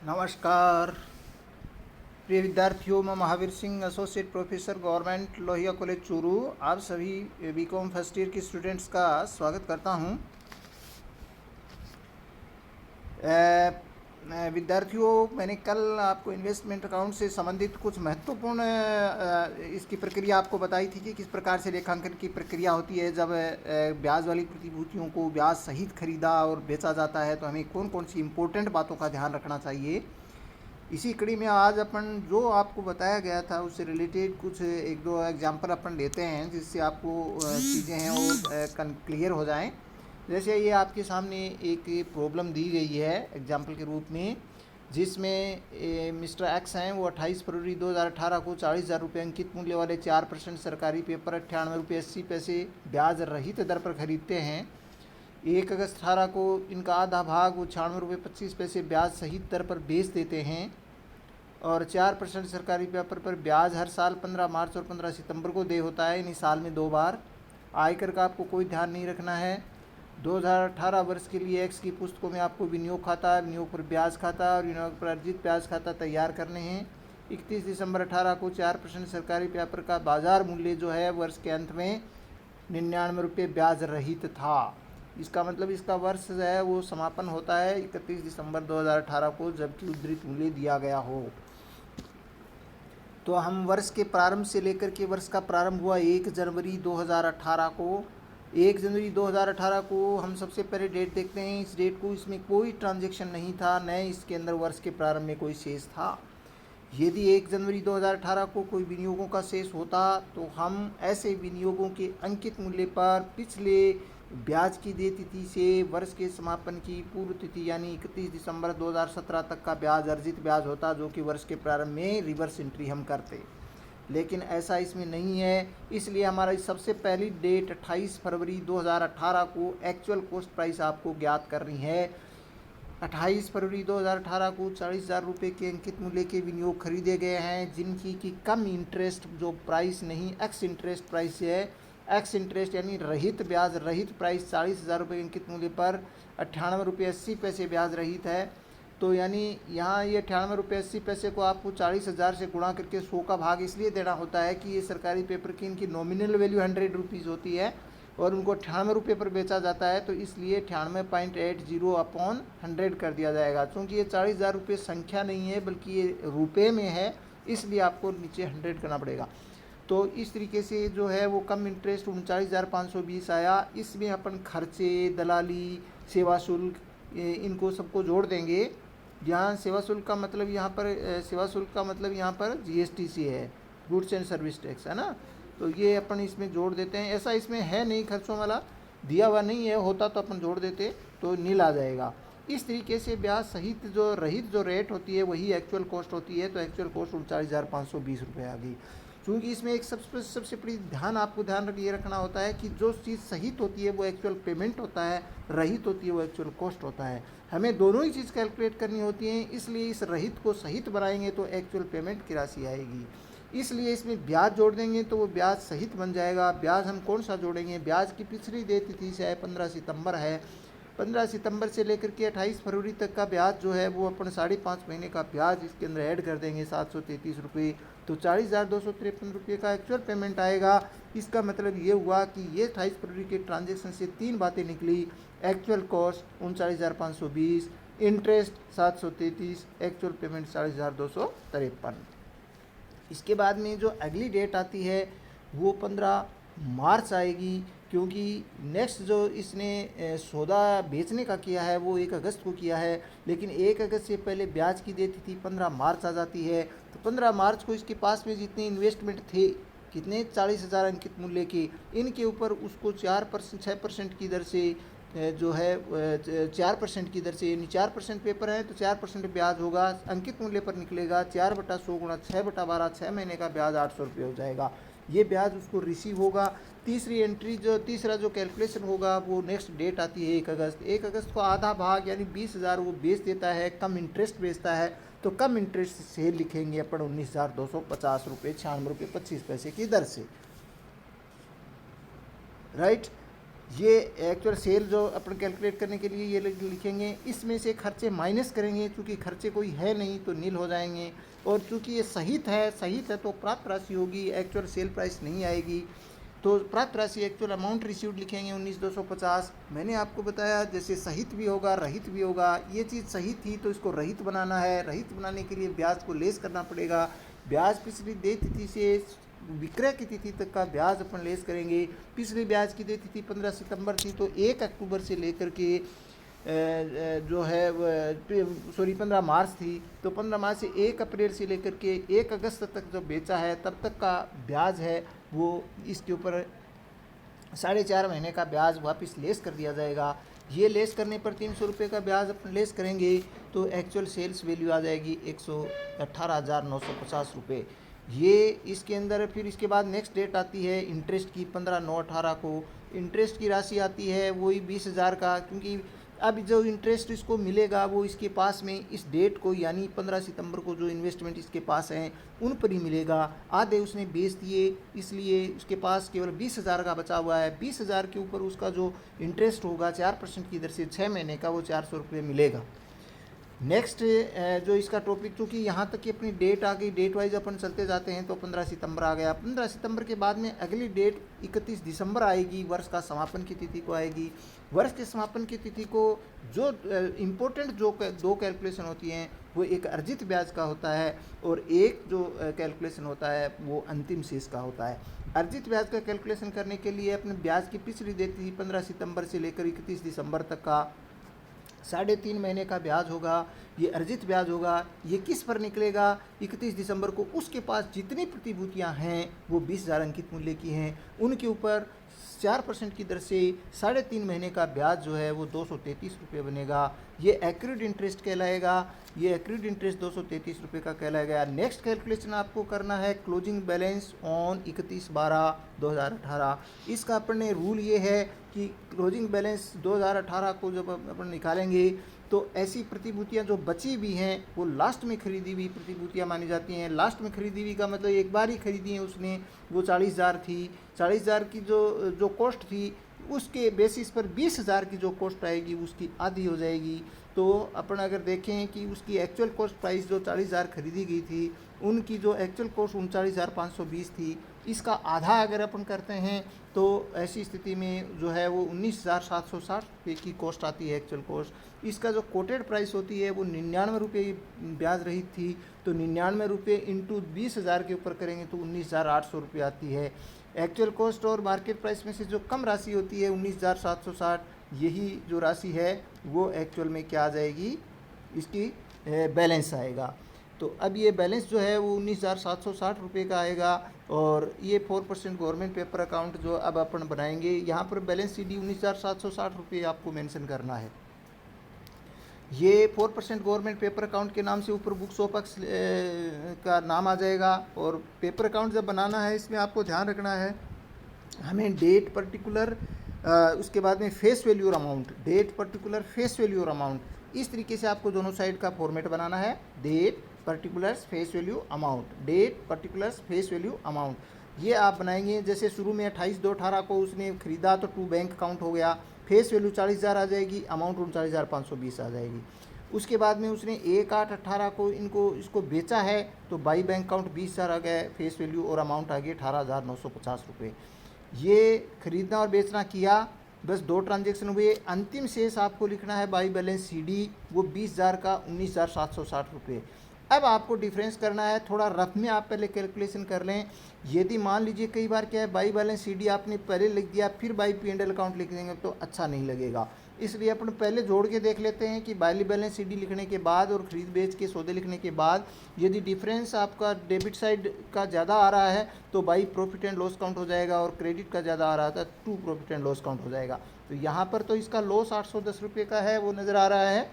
नमस्कार प्रिय विद्यार्थियों, मैं Mahavir Singh, associate professor, government Lohia college Churu, आप सभी बीकॉम फर्स्ट ईयर के स्टूडेंट्स का स्वागत करता हूं। विद्यार्थियों, मैंने कल आपको इन्वेस्टमेंट अकाउंट से संबंधित कुछ महत्वपूर्ण इसकी प्रक्रिया आपको बताई थी कि किस प्रकार से लेखांकन की प्रक्रिया होती है। जब ब्याज वाली प्रतिभूतियों को ब्याज सहित खरीदा और बेचा जाता है तो हमें कौन कौन सी इम्पोर्टेंट बातों का ध्यान रखना चाहिए। इसी कड़ी में आज अपन जो आपको बताया गया था उससे रिलेटेड कुछ एक दो एग्जांपल अपन लेते हैं, जिससे आपको चीज़ें हैं वो क्लियर हो जाएं। जैसे ये आपके सामने एक प्रॉब्लम दी गई है एग्जांपल के रूप में, जिसमें मिस्टर एक्स हैं, वो 28 फरवरी 2018 को 40,000 रुपये अंकित मूल्य वाले 4% सरकारी पेपर 98 रुपये 80 पैसे ब्याज रहित दर पर खरीदते हैं। 1 अगस्त 18 को इनका आधा भाग वो 96 रुपये 25 पैसे ब्याज सहित दर पर बेच देते हैं और 4% सरकारी पेपर पर ब्याज हर साल 15 मार्च और 15 सितंबर को दे होता है, यानी साल में 2 बार। आयकर का आपको कोई ध्यान नहीं रखना है। 2018 वर्ष के लिए एक्स की पुस्तकों में आपको विनियोग खाता, विनियोग पर ब्याज खाता और विनियोग पर अर्जित ब्याज खाता तैयार करने हैं। 31 दिसंबर 18 को 4% सरकारी पेपर का बाजार मूल्य जो है वर्ष के अंत में 99 रुपये ब्याज रहित था। इसका मतलब इसका वर्ष जो है वो समापन होता है 31 दिसंबर 2018 को, जबकि उद्धृत मूल्य दिया गया हो। तो हम वर्ष के प्रारंभ से लेकर के वर्ष का प्रारंभ हुआ 1 जनवरी 2018 को। 1 जनवरी 2018 को हम सबसे पहले डेट देखते हैं। इस डेट को इसमें कोई ट्रांजैक्शन नहीं था, न इसके अंदर वर्ष के प्रारंभ में कोई शेष था। यदि 1 जनवरी 2018 को कोई विनियोगों का शेष होता तो हम ऐसे विनियोगों के अंकित मूल्य पर पिछले ब्याज की देय तिथि से वर्ष के समापन की पूर्व तिथि यानी 31 दिसंबर 2017 तक का ब्याज अर्जित ब्याज होता, जो कि वर्ष के प्रारंभ में रिवर्स एंट्री हम करते। लेकिन ऐसा इसमें नहीं है, इसलिए हमारा सबसे पहली डेट 28 फरवरी 2018 को एक्चुअल कॉस्ट प्राइस आपको ज्ञात करनी है। 28 फरवरी 2018 को 40,000 रुपये के अंकित मूल्य के विनियोग खरीदे गए हैं, जिनकी कि कम इंटरेस्ट जो प्राइस नहीं एक्स इंटरेस्ट प्राइस है। एक्स इंटरेस्ट यानी रहित ब्याज रहित प्राइस 40,000 रुपये अंकित मूल्य पर 98 रुपये 80 पैसे ब्याज रहित है। तो यानी यहाँ ये 98 रुपये 80 पैसे को आपको 40,000 से गुणा करके 100 का भाग इसलिए देना होता है कि ये सरकारी पेपर की इनकी नॉमिनल वैल्यू 100 रुपीज़ होती है और उनको 98 रुपये पर बेचा जाता है, तो इसलिए 98.80 अपॉन 100 कर दिया जाएगा। चूँकि ये 40,000 रुपये संख्या नहीं है बल्कि ये रुपये में है, इसलिए आपको नीचे 100 करना पड़ेगा। तो इस तरीके से जो है वो कम इंटरेस्ट 39,520 आया। इसमें अपन खर्चे, दलाली, सेवा शुल्क इनको सबको जोड़ देंगे। यहाँ सेवा शुल्क का मतलब यहाँ पर जीएसटी से है, गुड्स एंड सर्विस टैक्स, है ना। तो ये अपन इसमें जोड़ देते हैं। ऐसा इसमें है नहीं, खर्चों वाला दिया हुआ नहीं है, होता तो अपन जोड़ देते तो नील आ जाएगा। इस तरीके से ब्याज सहित जो रहित जो रेट होती है वही एक्चुअल कॉस्ट होती है। तो एक्चुअल कॉस्ट 39,520 रुपये आ गई। क्योंकि इसमें एक सबसे बड़ी आपको ध्यान ये रखना होता है कि जो चीज़ सहित होती है वो एक्चुअल पेमेंट होता है, रहित होती है वो एक्चुअल कॉस्ट होता है। हमें दोनों ही चीज़ कैलकुलेट करनी होती हैं, इसलिए इस रहित को सहित बनाएंगे तो एक्चुअल पेमेंट की राशि आएगी। इसलिए इसमें ब्याज जोड़ देंगे तो वो ब्याज सहित बन जाएगा। ब्याज हम कौन सा जोड़ेंगे, ब्याज की पिछली देय तिथि से है 15 सितंबर है। 15 सितंबर से लेकर के 28 फरवरी तक का ब्याज जो है वो अपन 5.5 महीने का ब्याज इसके अंदर ऐड कर देंगे 733 रुपये। तो 40,253 रुपये का एक्चुअल पेमेंट आएगा। इसका मतलब ये हुआ कि ये 28 फरवरी के ट्रांजेक्शन से 3 बातें निकली। Actual cost 39,520, interest 733, actual payment 40,253। इसके बाद में जो अगली डेट आती है वो 15 मार्च आएगी, क्योंकि नेक्स्ट जो इसने सौदा बेचने का किया है वो 1 अगस्त को किया है, लेकिन 1 अगस्त से पहले ब्याज की देती थी 15 मार्च आ जाती है। तो 15 मार्च को इसके पास में जितने इन्वेस्टमेंट थे, कितने 40,000 अंकित मूल्य के, इनके ऊपर उसको 6% की दर से जो है 4% की दर से, यानी 4% पेपर है तो 4% ब्याज होगा, अंकित मूल्य पर निकलेगा। 4/100 गुणा 6/12, 6 महीने का ब्याज 800 रुपये हो जाएगा। ये ब्याज उसको रिसीव होगा। तीसरा जो कैलकुलेशन होगा वो नेक्स्ट डेट आती है 1 अगस्त। 1 अगस्त को आधा भाग यानी 20,000 वो बेच देता है, कम इंटरेस्ट बेचता है, तो कम इंटरेस्ट से लिखेंगे अपन 19,250 रुपये 96 रुपये 25 पैसे की दर से, राइट। ये एक्चुअल सेल जो अपन कैलकुलेट करने के लिए ये लिखेंगे, इसमें से खर्चे माइनस करेंगे, क्योंकि खर्चे कोई है नहीं तो नील हो जाएंगे। और चूँकि ये सहित है तो प्राप्त राशि होगी, एक्चुअल सेल प्राइस नहीं आएगी। तो प्राप्त राशि एक्चुअल अमाउंट रिसीव्ड लिखेंगे 19,250। मैंने आपको बताया जैसे सहित भी होगा रहित भी होगा, ये चीज़ सहित थी तो इसको रहित बनाना है। रहित बनाने के लिए ब्याज को लेस करना पड़ेगा। ब्याज पिछली देय तिथि से विक्रय की तिथि तक का ब्याज अपन लेस करेंगे। पिछली ब्याज की देय तिथि 15 सितंबर थी, तो 1 अक्टूबर से लेकर के जो है 15 मार्च थी, तो 15 मार्च से 1 अप्रैल से लेकर के 1 अगस्त तक जो बेचा है तब तक का ब्याज है वो इसके ऊपर 4.5 महीने का ब्याज वापस लेस कर दिया जाएगा। ये लेस करने पर 300 रुपये का ब्याज अपन लेस करेंगे तो एक्चुअल सेल्स वैल्यू आ जाएगी 118,950 रुपये। ये इसके अंदर फिर इसके बाद नेक्स्ट डेट आती है इंटरेस्ट की 15/9/18 को। इंटरेस्ट की राशि आती है वही 20,000 का, क्योंकि अब जो इंटरेस्ट इसको मिलेगा वो इसके पास में इस डेट को यानी 15 सितंबर को जो इन्वेस्टमेंट इसके पास हैं उन पर ही मिलेगा। आधे उसने बेच दिए, इसलिए उसके पास केवल 20,000 का बचा हुआ है। 20,000 के ऊपर उसका जो इंटरेस्ट होगा 4% की दर से 6 महीने का, वो 400 रुपये मिलेगा। नेक्स्ट जो इसका टॉपिक, चूँकि यहाँ तक की अपनी डेट आ गई, डेट वाइज अपन चलते जाते हैं तो 15 सितंबर आ गया। 15 सितंबर के बाद में अगली डेट 31 दिसंबर आएगी, वर्ष का समापन की तिथि को आएगी। वर्ष के समापन की तिथि को जो इम्पोर्टेंट जो दो कैलकुलेशन होती हैं वो एक अर्जित ब्याज का होता है और एक जो कैलकुलेशन होता है वो अंतिम शेष का होता है। अर्जित ब्याज का कैलकुलेशन करने के लिए अपने ब्याज की पिछली देय तिथि 15 सितंबर से लेकर 31 दिसंबर तक का 3.5 महीने का ब्याज होगा, ये अर्जित ब्याज होगा। ये किस पर निकलेगा? 31 दिसंबर को उसके पास जितनी प्रतिभूतियां हैं वो 20,000 अंकित मूल्य की हैं, उनके ऊपर 4% की दर से 3.5 महीने का ब्याज जो है वो 233 रुपये बनेगा। ये एक्यूरेट इंटरेस्ट कहलाएगा। ये एक्यूरेट इंटरेस्ट 233 रुपये का कहलाएगा। नेक्स्ट कैलकुलेशन आपको करना है क्लोजिंग बैलेंस ऑन 31/12/2018। इसका अपने रूल ये है कि क्लोजिंग बैलेंस 2018 को जब अपन निकालेंगे तो ऐसी प्रतिभूतियां जो बची हुई हैं वो लास्ट में खरीदी हुई प्रतिभूतियां मानी जाती हैं। लास्ट में खरीदी हुई का मतलब एक बार ही खरीदी है उसने, वो 40,000 थी। 40,000 की जो कॉस्ट थी उसके बेसिस पर 20,000 की जो कॉस्ट आएगी उसकी आधी हो जाएगी। तो अपन अगर देखें कि उसकी एक्चुअल कॉस्ट प्राइस जो 40,000 खरीदी गई थी उनकी जो एक्चुअल कॉस्ट 39,520 थी, इसका आधा अगर अपन करते हैं तो ऐसी स्थिति में जो है वो 19,760 रुपये की कॉस्ट आती है एक्चुअल कॉस्ट। इसका जो कोटेड प्राइस होती है वो 99 रुपये ब्याज रहित थी, तो 99 रुपये इंटू 20,000 के ऊपर करेंगे तो 19,800 रुपये आती है। एक्चुअल कॉस्ट और मार्केट प्राइस में से जो कम राशि होती है 19,760, यही जो राशि है वो एक्चुअल में क्या आ जाएगी, इसकी बैलेंस आएगा। तो अब ये बैलेंस जो है वो 19,760 रुपये का आएगा। और ये 4% गवर्नमेंट पेपर अकाउंट जो अब अपन बनाएंगे, यहाँ पर बैलेंस CD 19,760 रुपये आपको मेंशन करना है। ये 4% गवर्नमेंट पेपर अकाउंट के नाम से ऊपर बुक्स ऑफ एक्स का नाम आ जाएगा। और पेपर अकाउंट जब बनाना है इसमें आपको ध्यान रखना है हमें डेट पर्टिकुलर, उसके बाद में फेस वैल्यू और amount, date particular face value और अमाउंट, इस तरीके से आपको दोनों साइड का फॉर्मेट बनाना है। Date particulars face value amount, date particulars face value amount, ये आप बनाएंगे। जैसे शुरू में 28/2/18 को उसने खरीदा तो 2 बैंक अकाउंट हो गया, फेस वैल्यू 40,000 आ जाएगी, अमाउंट 39,520 आ जाएगी। उसके बाद में उसने 1/8/18 को इसको बेचा है तो बाई बैंक अकाउंट 20,000 आ गया, फेस वैल्यू और अमाउंट आ गई 18,950 रुपये। ये खरीदना और बेचना किया, बस 2 ट्रांजेक्शन हुए। अंतिम शेष आपको लिखना है बाई बैलेंस CD, वो 20,000 का 19,760 रुपये। अब आपको डिफरेंस करना है, थोड़ा रफ में आप पहले कैलकुलेशन कर लें। यदि मान लीजिए कई बार क्या है बाई बैलेंस CD आपने पहले लिख दिया फिर बाई P&L अकाउंट लिख देंगे तो अच्छा नहीं लगेगा, इसलिए अपन पहले जोड़ के देख लेते हैं कि बाई बैलेंस CD लिखने के बाद और खरीद बेच के सौदे लिखने के बाद यदि डिफरेंस आपका डेबिट साइड का ज़्यादा आ रहा है तो by profit and loss account हो जाएगा, और क्रेडिट का ज़्यादा आ रहा था to profit and loss account हो जाएगा। तो यहाँ पर तो इसका लॉस 810 रुपये का है वो नज़र आ रहा है।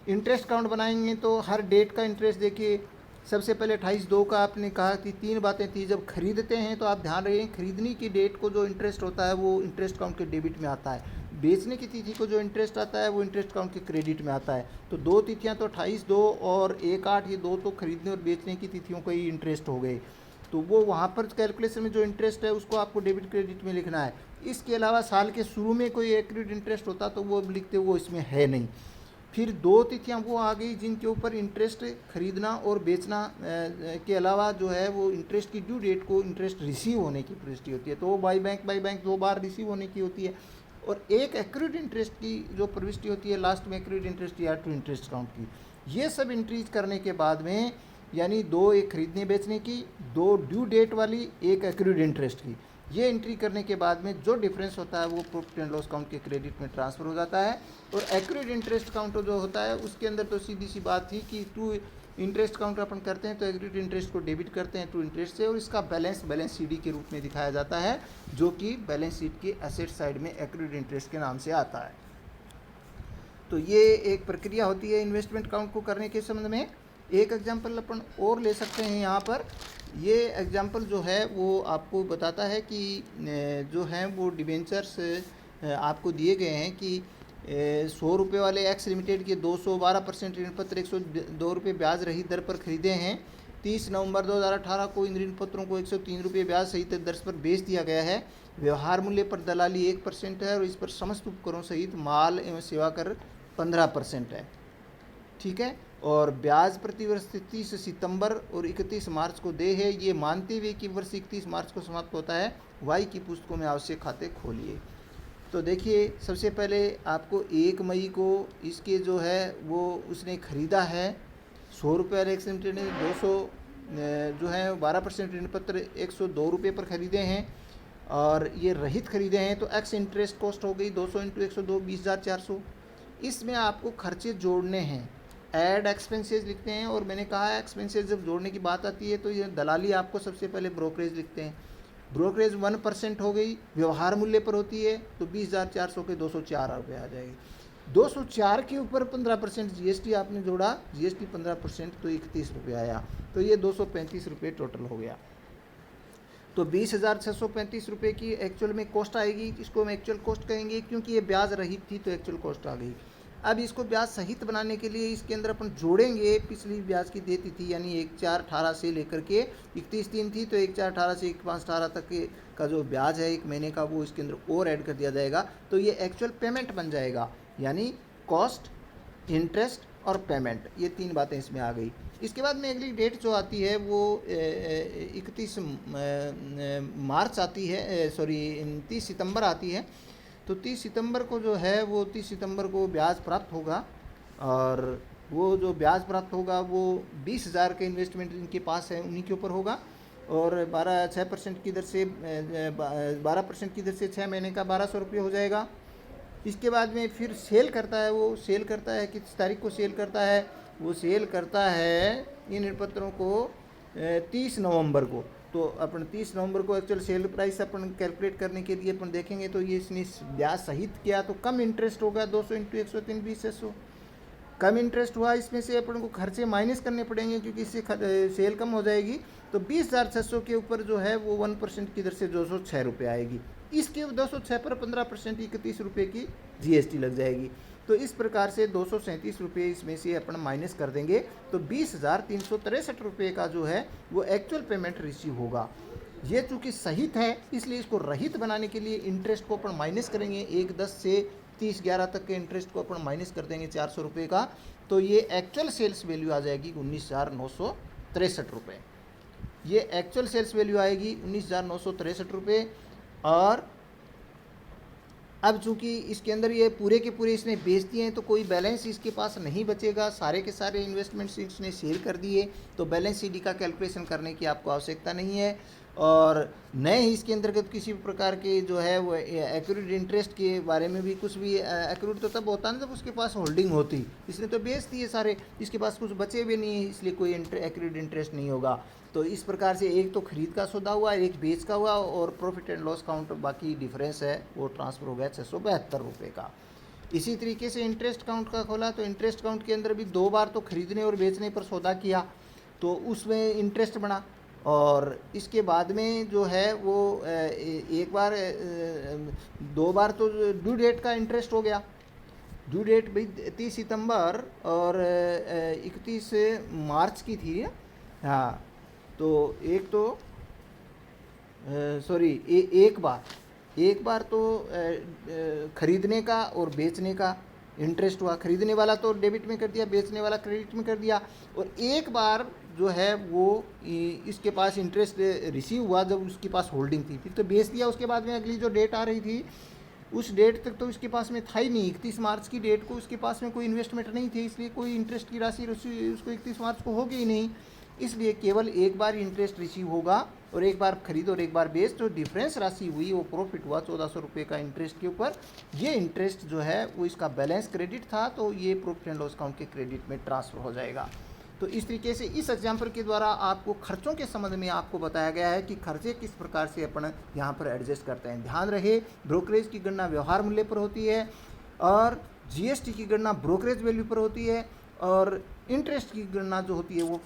इंटरेस्ट काउंट बनाएंगे तो हर डेट का इंटरेस्ट देखिए, सबसे पहले 28/2 का आपने कहा कि 3 बातें थी। जब खरीदते हैं तो आप ध्यान रखें खरीदने की डेट को जो इंटरेस्ट होता है वो इंटरेस्ट काउंट के डेबिट में आता है, बेचने की तिथि को जो इंटरेस्ट आता है वो इंटरेस्ट काउंट के क्रेडिट में आता है। तो 2 तिथियां तो 28/2 और 1/8, ये 2 तो खरीदने और बेचने की तिथियों का ही इंटरेस्ट हो गए, तो वो वहाँ पर कैलकुलेशन में जो इंटरेस्ट है उसको आपको डेबिट क्रेडिट में लिखना है। इसके अलावा साल के शुरू में कोई एक्रूड इंटरेस्ट होता तो वो लिखते, वो इसमें है नहीं। फिर 2 तिथियां वो आ गई जिनके ऊपर इंटरेस्ट खरीदना और बेचना के अलावा जो है वो इंटरेस्ट की ड्यू डेट को इंटरेस्ट रिसीव होने की प्रविष्टि होती है, तो वो बाई बैंक 2 बार रिसीव होने की होती है। और एक एक्रूड इंटरेस्ट की जो प्रविष्टि होती है लास्ट में, एक्रूड इंटरेस्ट या टू इंटरेस्ट अकाउंट की। ये सब एंट्रीज करने के बाद में, यानी 2 एक खरीदने बेचने की, 2 ड्यू डेट वाली, एक एक्रूड इंटरेस्ट की, ये एंट्री करने के बाद में जो डिफरेंस होता है वो प्रॉफिट एंड लॉस अकाउंट के क्रेडिट में ट्रांसफ़र हो जाता है। और एक्रूड इंटरेस्ट अकाउंट जो होता है उसके अंदर तो सीधी सी बात थी कि टू इंटरेस्ट अकाउंट अपन करते हैं तो एक्रूड इंटरेस्ट को डेबिट करते हैं टू इंटरेस्ट से, और इसका बैलेंस सीडी के रूप में दिखाया जाता है, जो कि बैलेंस शीट के एसेट साइड में एक्रूड इंटरेस्ट के नाम से आता है। तो ये एक प्रक्रिया होती है इन्वेस्टमेंट अकाउंट को करने के संबंध में। एक एग्जाम्पल अपन और ले सकते हैं यहाँ पर। ये एग्जाम्पल जो है वो आपको बताता है कि जो हैं वो डिबेंचर्स आपको दिए गए हैं कि 100 रुपये वाले एक्स लिमिटेड के 212% ऋण पत्र 102 रुपये ब्याज रहित दर पर खरीदे हैं। 30 नवंबर 2018 को इन ऋण पत्रों को 103 रुपये ब्याज सहित दर पर बेच दिया गया है। व्यवहार मूल्य पर दलाली 1% है और इस पर समस्त उपकरणों सहित माल एवं सेवा कर 15% है। ठीक है, और ब्याज प्रतिवर्ष 30 सितंबर और 31 मार्च को देय है, ये मानते हुए कि वर्ष 31 मार्च को समाप्त होता है। वाई की पुस्तकों में आवश्यक खाते खोलिए। तो देखिए, सबसे पहले आपको 1 मई को इसके जो है वो उसने ख़रीदा है 100 रुपये वाले एक्स लिमिटेड ने 200 जो है 12% ऋण पत्र 102 रुपये पर ख़रीदे हैं, और ये रहित ख़रीदे हैं। तो एक्स इंटरेस्ट कॉस्ट हो गई 200 × 102 20,400। इसमें आपको खर्चे जोड़ने हैं, ऐड एक्सपेंसेस लिखते हैं। और मैंने कहा है एक्सपेंसेस जब जोड़ने की बात आती है तो ये दलाली आपको सबसे पहले ब्रोकरेज लिखते हैं। ब्रोकरेज 1% हो गई, व्यवहार मूल्य पर होती है, तो 20,400 के 204 रुपये आ जाएगी। 204 के ऊपर 15% जीएसटी आपने जोड़ा, जीएसटी 15%, तो 31 रुपये आया, तो ये 235 रुपये टोटल हो गया। तो 20,635 रुपये की एक्चुअल में कॉस्ट आएगी, इसको हम एक्चुअल कॉस्ट कहेंगे क्योंकि ये ब्याज रहित थी तो एक्चुअल कॉस्ट आ गई। अब इसको ब्याज सहित बनाने के लिए इसके अंदर अपन जोड़ेंगे पिछली ब्याज की देती थी, यानी 1/4/18 से लेकर के 31/3 थी, तो 1/4/18 से 1/5/18 तक का जो ब्याज है 1 महीने का, वो इसके अंदर और ऐड कर दिया जाएगा, तो ये एक्चुअल पेमेंट बन जाएगा। यानी कॉस्ट, इंटरेस्ट और पेमेंट, ये 3 बातें इसमें आ गई। इसके बाद में अगली डेट जो आती है वो 31 मार्च आती है, सॉरी 30 सितंबर आती है। तो 30 सितंबर को जो है वो 30 सितंबर को ब्याज प्राप्त होगा, और वो जो ब्याज प्राप्त होगा वो 20,000 के इन्वेस्टमेंट इनके पास है उन्हीं के ऊपर होगा, और 6% की दर से 12% की दर से 6 महीने का 1,200 रुपये हो जाएगा। इसके बाद में फिर सेल करता है, वो सेल करता है किस तारीख को सेल करता है, वो सेल करता है इन ऋण पत्रों को 30 नवंबर को। तो अपन 30 नवंबर को एक्चुअल सेल प्राइस अपन कैलकुलेट करने के लिए अपन देखेंगे, तो ये इसने ब्याज सहित किया तो कम इंटरेस्ट होगा, 200 × 103 20,600 कम इंटरेस्ट हुआ। इसमें से अपन को खर्चे माइनस करने पड़ेंगे क्योंकि इससे सेल कम हो जाएगी, तो 20,600 के ऊपर जो है वो 1% की दर से 206 रुपये आएगी। इसके 206 पर 15% 31 रुपये की जीएसटी लग जाएगी। तो इस प्रकार से 237 रुपये इसमें से अपन माइनस कर देंगे, तो 20,363 रुपये का जो है वो एक्चुअल पेमेंट रिसीव होगा। ये चूँकि सहित है इसलिए इसको रहित बनाने के लिए इंटरेस्ट को अपन माइनस करेंगे, 1/10 से 30/11 तक के इंटरेस्ट को अपन माइनस कर देंगे 400 रुपये का, तो ये एक्चुअल सेल्स वैल्यू आ जाएगी 19,963 रुपये। ये एक्चुअल सेल्स वैल्यू आएगी 19,963 रुपये। और अब चूंकि इसके अंदर ये पूरे के पूरे इसने बेच दिए हैं तो कोई बैलेंस इसके पास नहीं बचेगा, सारे के सारे इन्वेस्टमेंट्स इसने सेल कर दिए, तो बैलेंस शीट का कैलकुलेशन करने की आपको आवश्यकता नहीं है। और नए ही इसके अंतर्गत किसी भी प्रकार के जो है वो एक्रूड इंटरेस्ट के बारे में भी कुछ भी, एक्रूड तो तब होता ना जब उसके पास होल्डिंग होती, इसने तो बेच दिए सारे, इसके पास कुछ बचे भी नहीं है, इसलिए कोई एक्रूड इंटरेस्ट नहीं होगा। तो इस प्रकार से एक तो खरीद का सौदा हुआ, एक बेच का हुआ, और प्रॉफिट एंड लॉस काउंट बाकी डिफरेंस है वो ट्रांसफ़र हो गया 672 रुपये का। इसी तरीके से इंटरेस्ट काउंट का खोला, तो इंटरेस्ट काउंट के अंदर भी 2 बार तो खरीदने और बेचने पर सौदा किया तो उसमें इंटरेस्ट बना, और इसके बाद में जो है वो एक बार 2 बार तो ड्यू डेट का इंटरेस्ट हो गया। ड्यू डेट भाई 30 सितंबर और 31 मार्च की थी। हाँ, तो एक तो सॉरी एक एक बार तो खरीदने का और बेचने का इंटरेस्ट हुआ, खरीदने वाला तो डेबिट में कर दिया, बेचने वाला क्रेडिट में कर दिया। और एक बार जो है वो इसके पास इंटरेस्ट रिसीव हुआ जब उसके पास होल्डिंग थी, फिर तो बेच दिया। उसके बाद में अगली जो डेट आ रही थी उस डेट तक तो उसके पास में था ही नहीं, 31 मार्च की डेट को उसके पास में कोई इन्वेस्टमेंट नहीं थी, इसलिए कोई इंटरेस्ट की राशि उसको 31 मार्च को होगी ही नहीं। इसलिए केवल एक बार इंटरेस्ट रिसीव होगा और एक बार खरीद और एक बार बेच, तो डिफरेंस राशि हुई वो प्रॉफिट हुआ 1400 रुपये का इंटरेस्ट के ऊपर। ये इंटरेस्ट जो है वो इसका बैलेंस क्रेडिट था, तो ये प्रॉफिट एंड लॉस अकाउंट के क्रेडिट में ट्रांसफ़र हो जाएगा। तो इस तरीके से इस एग्जाम्पल के द्वारा आपको खर्चों के संबंध में आपको बताया गया है कि खर्चे किस प्रकार से अपन यहाँ पर एडजस्ट करते हैं। ध्यान रहे, ब्रोकरेज की गणना व्यवहार मूल्य पर होती है और जीएसटी की गणना ब्रोकरेज वैल्यू पर होती है और इंटरेस्ट की गणना जो होती है वो